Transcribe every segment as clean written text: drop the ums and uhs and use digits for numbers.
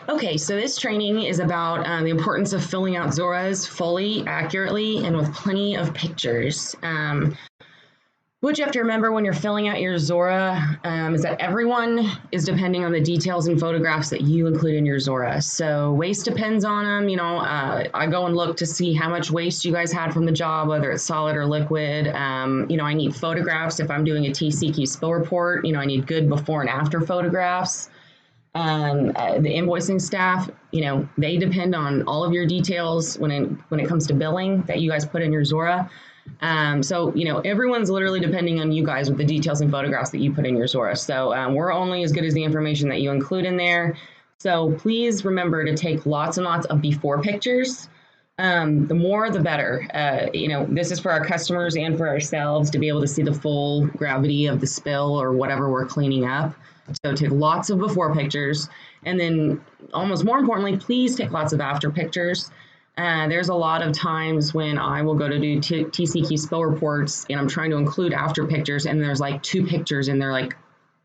Okay, so this training is about the importance of filling out XORAs fully, accurately, and with plenty of pictures. What you have to remember when you're filling out your XORA is that everyone is depending on the details and photographs that you include in your XORA. So waste depends on them. I go and look to see how much waste you guys had from the job, whether it's solid or liquid. I need photographs if I'm doing a TCQ spill report. I need good before and after photographs. The invoicing staff, they depend on all of your details when it comes to billing that you guys put in your XORA. Everyone's literally depending on you guys with the details and photographs that you put in your XORA. So we're only as good as the information that you include in there. So please remember to take lots and lots of before pictures. The more, the better. This is for our customers and for ourselves to be able to see the full gravity of the spill or whatever we're cleaning up. So take lots of before pictures, and then almost more importantly, please take lots of after pictures. There's a lot of times when I will go to do TCQ spill reports and I'm trying to include after pictures, and there's like 2 pictures and they're like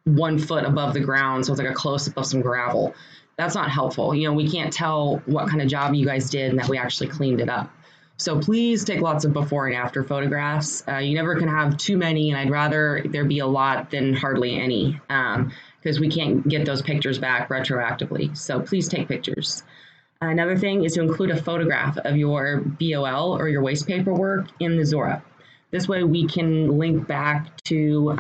1 foot above the ground. So it's like a close up of some gravel. That's not helpful. We can't tell what kind of job you guys did and that we actually cleaned it up. So please take lots of before and after photographs. You never can have too many, and I'd rather there be a lot than hardly any, because we can't get those pictures back retroactively. So please take pictures. Another thing is to include a photograph of your BOL or your waste paperwork in the XORA. This way we can link back to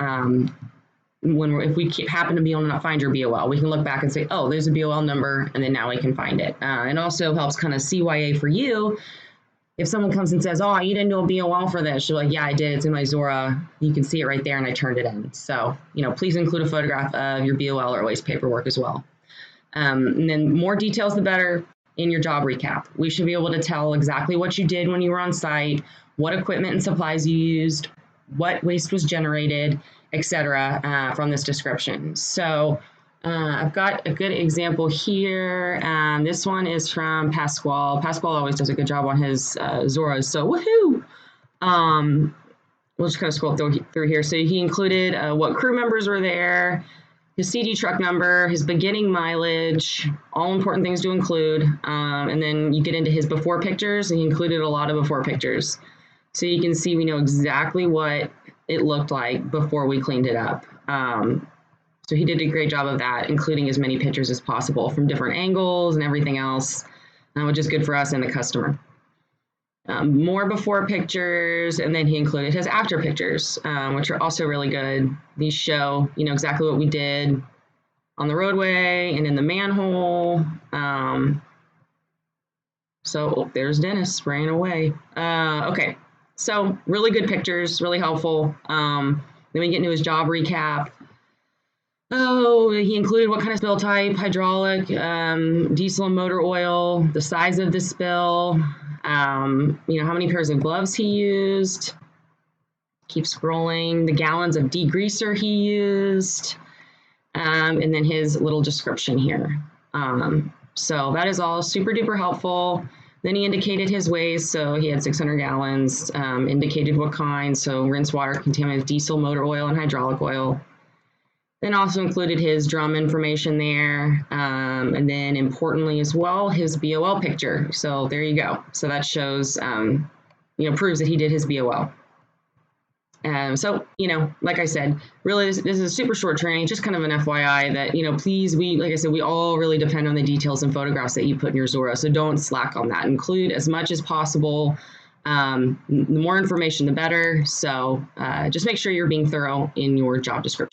if we happen to be able to not find your BOL, we can look back and say, oh, there's a BOL number, and then now we can find it. And also helps kind of CYA for you. If someone comes and says, oh, you didn't do a BOL for this, you're like, yeah, I did. It's in my XORA. You can see it right there, and I turned it in. So, please include a photograph of your BOL or waste paperwork as well. And then more details, the better in your job recap. We should be able to tell exactly what you did when you were on site, what equipment and supplies you used, what waste was generated, etc. From this description. So I've got a good example here. This one is from Pasquale. Pasquale always does a good job on his XORAs, so woohoo! We'll just kind of scroll through here. So he included what crew members were there, his CD truck number, his beginning mileage, all important things to include. And then you get into his before pictures, and he included a lot of before pictures. So you can see we know exactly what it looked like before we cleaned it up. So he did a great job of that, including as many pictures as possible from different angles and everything else, which is good for us and the customer. More before pictures, and then he included his after pictures, which are also really good. These show, exactly what we did on the roadway and in the manhole. There's Dennis spraying away. Okay, so really good pictures, really helpful. Then we get into his job recap. Oh, he included what kind of spill type, hydraulic, diesel and motor oil, the size of the spill, how many pairs of gloves he used. Keep scrolling, the gallons of degreaser he used, and then his little description here. So that is all super duper helpful. Then he indicated his waste, so he had 600 gallons, indicated what kind, so rinse water contaminated diesel, motor oil, and hydraulic oil. Then also included his drum information there, and then importantly as well, his BOL picture. So there you go. So that shows, proves that he did his BOL. Like I said, really this is a super short training, just kind of an FYI that, please, we all really depend on the details and photographs that you put in your XORA. So don't slack on that. Include as much as possible. The more information, the better. So just make sure you're being thorough in your job description.